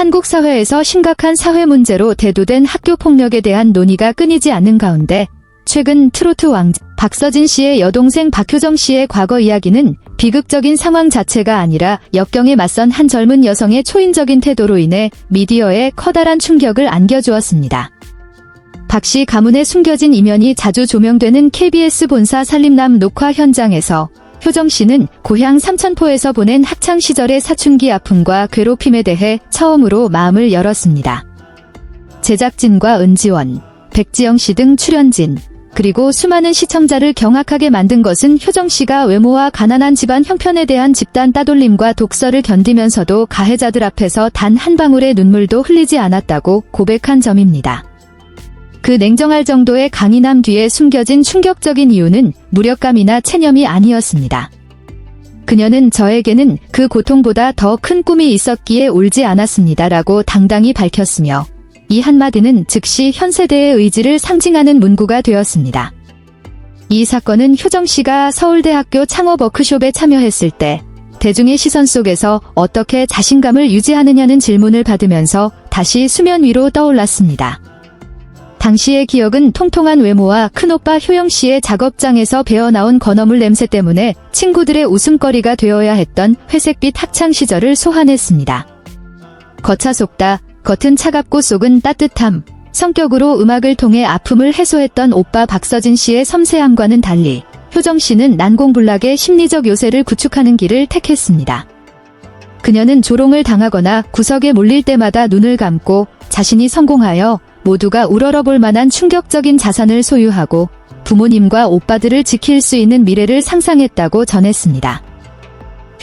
한국 사회에서 심각한 사회 문제로 대두된 학교 폭력에 대한 논의가 끊이지 않는 가운데 최근 트로트 왕자 박서진 씨의 여동생 박효정 씨의 과거 이야기는 비극적인 상황 자체가 아니라 역경에 맞선 한 젊은 여성의 초인적인 태도로 인해 미디어에 커다란 충격을 안겨주었습니다. 박 씨 가문의 숨겨진 이면이 자주 조명되는 KBS 본사 산림남 녹화 현장에서 효정 씨는 고향 삼천포에서 보낸 학창 시절의 사춘기 아픔과 괴롭힘에 대해 처음으로 마음을 열었습니다. 제작진과 은지원, 백지영 씨 등 출연진, 그리고 수많은 시청자를 경악하게 만든 것은 효정 씨가 외모와 가난한 집안 형편에 대한 집단 따돌림과 독서를 견디면서도 가해자들 앞에서 단 한 방울의 눈물도 흘리지 않았다고 고백한 점입니다. 그 냉정할 정도의 강인함 뒤에 숨겨진 충격적인 이유는 무력감이나 체념이 아니었습니다. 그녀는 저에게는 그 고통보다 더 큰 꿈이 있었기에 울지 않았습니다라고 당당히 밝혔으며 이 한마디는 즉시 현 세대의 의지를 상징하는 문구가 되었습니다. 이 사건은 효정 씨가 서울대학교 창업 워크숍에 참여했을 때 대중의 시선 속에서 어떻게 자신감을 유지하느냐는 질문을 받으면서 다시 수면 위로 떠올랐습니다. 당시의 기억은 통통한 외모와 큰오빠 효영 씨의 작업장에서 배어나온 건어물 냄새 때문에 친구들의 웃음거리가 되어야 했던 회색빛 학창 시절을 소환했습니다. 겉아 속다, 겉은 차갑고 속은 따뜻함, 성격으로 음악을 통해 아픔을 해소했던 오빠 박서진 씨의 섬세함과는 달리 효정 씨는 난공불락의 심리적 요새를 구축하는 길을 택했습니다. 그녀는 조롱을 당하거나 구석에 몰릴 때마다 눈을 감고 자신이 성공하여 모두가 우러러볼 만한 충격적인 자산을 소유하고 부모님과 오빠들을 지킬 수 있는 미래를 상상했다고 전했습니다.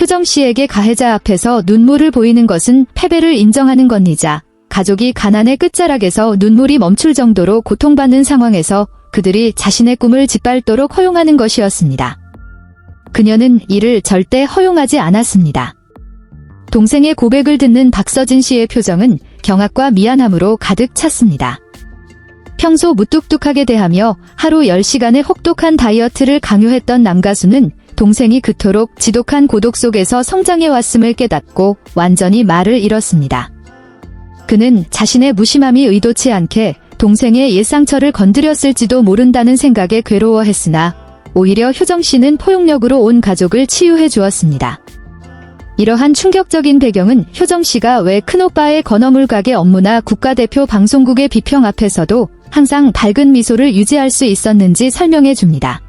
효정 씨에게 가해자 앞에서 눈물을 보이는 것은 패배를 인정하는 것이자 가족이 가난의 끝자락에서 눈물이 멈출 정도로 고통받는 상황에서 그들이 자신의 꿈을 짓밟도록 허용하는 것이었습니다. 그녀는 이를 절대 허용하지 않았습니다. 동생의 고백을 듣는 박서진 씨의 표정은 경악과 미안함으로 가득 찼습니다. 평소 무뚝뚝하게 대하며 하루 10시간의 혹독한 다이어트를 강요했던 남가수는 동생이 그토록 지독한 고독 속에서 성장해왔음을 깨닫고 완전히 말을 잃었습니다. 그는 자신의 무심함이 의도치 않게 동생의 옛 상처를 건드렸을지도 모른다는 생각에 괴로워했으나 오히려 효정 씨는 포용력으로 온 가족을 치유해 주었습니다. 이러한 충격적인 배경은 효정 씨가 왜 큰오빠의 건어물 가게 업무나 국가대표 방송국의 비평 앞에서도 항상 밝은 미소를 유지할 수 있었는지 설명해 줍니다.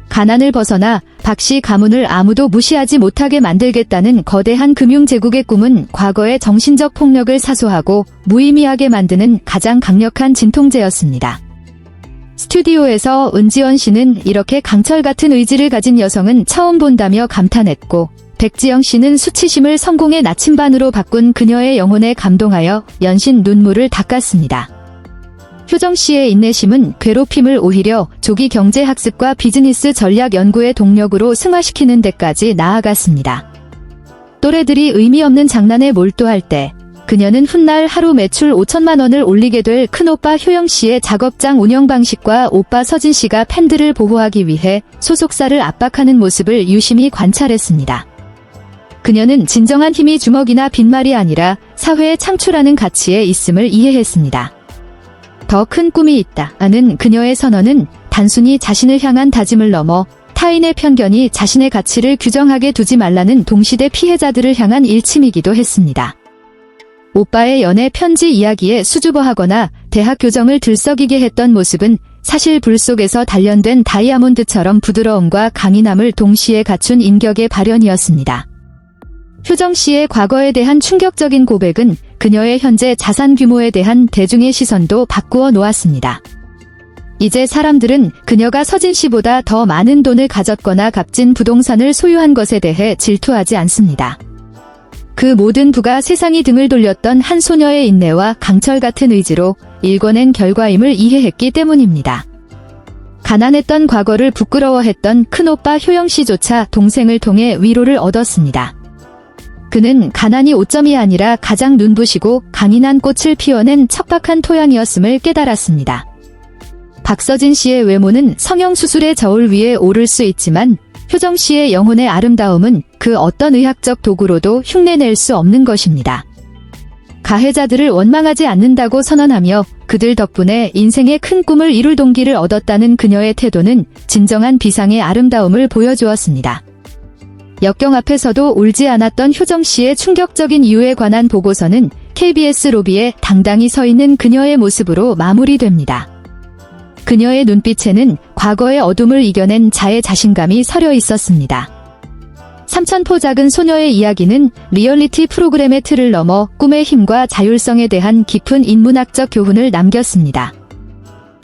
가난을 벗어나 박 씨 가문을 아무도 무시하지 못하게 만들겠다는 거대한 금융제국의 꿈은 과거의 정신적 폭력을 사소하고 무의미하게 만드는 가장 강력한 진통제였습니다. 스튜디오에서 은지원 씨는 이렇게 강철 같은 의지를 가진 여성은 처음 본다며 감탄했고 백지영 씨는 수치심을 성공의 나침반으로 바꾼 그녀의 영혼에 감동하여 연신 눈물을 닦았습니다. 효정 씨의 인내심은 괴롭힘을 오히려 조기 경제학습과 비즈니스 전략 연구의 동력으로 승화시키는 데까지 나아갔습니다. 또래들이 의미 없는 장난에 몰두할 때 그녀는 훗날 하루 매출 5천만 원을 올리게 될 큰오빠 효영 씨의 작업장 운영 방식과 오빠 서진 씨가 팬들을 보호하기 위해 소속사를 압박하는 모습을 유심히 관찰했습니다. 그녀는 진정한 힘이 주먹이나 빈말이 아니라 사회에 창출하는 가치에 있음을 이해했습니다. 더 큰 꿈이 있다는 그녀의 선언은 단순히 자신을 향한 다짐을 넘어 타인의 편견이 자신의 가치를 규정하게 두지 말라는 동시대 피해자들을 향한 일침이기도 했습니다. 오빠의 연애 편지 이야기에 수줍어하거나 대학 교정을 들썩이게 했던 모습은 사실 불 속에서 단련된 다이아몬드처럼 부드러움과 강인함을 동시에 갖춘 인격의 발현이었습니다. 효정 씨의 과거에 대한 충격적인 고백은 그녀의 현재 자산 규모에 대한 대중의 시선도 바꾸어 놓았습니다. 이제 사람들은 그녀가 서진 씨보다 더 많은 돈을 가졌거나 값진 부동산을 소유한 것에 대해 질투하지 않습니다. 그 모든 부가 세상이 등을 돌렸던 한 소녀의 인내와 강철 같은 의지로 일궈낸 결과임을 이해했기 때문입니다. 가난했던 과거를 부끄러워했던 큰오빠 효영 씨조차 동생을 통해 위로를 얻었습니다. 그는 가난이 오점이 아니라 가장 눈부시고 강인한 꽃을 피워낸 척박한 토양이었음을 깨달았습니다. 박서진 씨의 외모는 성형수술의 저울 위에 오를 수 있지만 효정 씨의 영혼의 아름다움은 그 어떤 의학적 도구로도 흉내낼 수 없는 것입니다. 가해자들을 원망하지 않는다고 선언하며 그들 덕분에 인생의 큰 꿈을 이룰 동기를 얻었다는 그녀의 태도는 진정한 비상의 아름다움을 보여주었습니다. 역경 앞에서도 울지 않았던 효정씨의 충격적인 이유에 관한 보고서는 KBS 로비에 당당히 서 있는 그녀의 모습으로 마무리됩니다. 그녀의 눈빛에는 과거의 어둠을 이겨낸 자의 자신감이 서려 있었습니다. 삼천포 작은 소녀의 이야기는 리얼리티 프로그램의 틀을 넘어 꿈의 힘과 자율성에 대한 깊은 인문학적 교훈을 남겼습니다.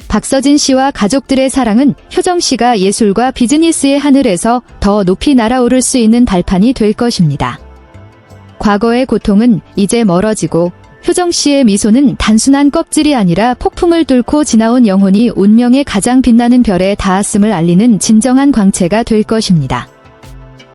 박서진 씨와 가족들의 사랑은 효정 씨가 예술과 비즈니스의 하늘에서 더 높이 날아오를 수 있는 발판이 될 것입니다. 과거의 고통은 이제 멀어지고 효정 씨의 미소는 단순한 껍질이 아니라 폭풍을 뚫고 지나온 영혼이 운명의 가장 빛나는 별에 닿았음을 알리는 진정한 광채가 될 것입니다.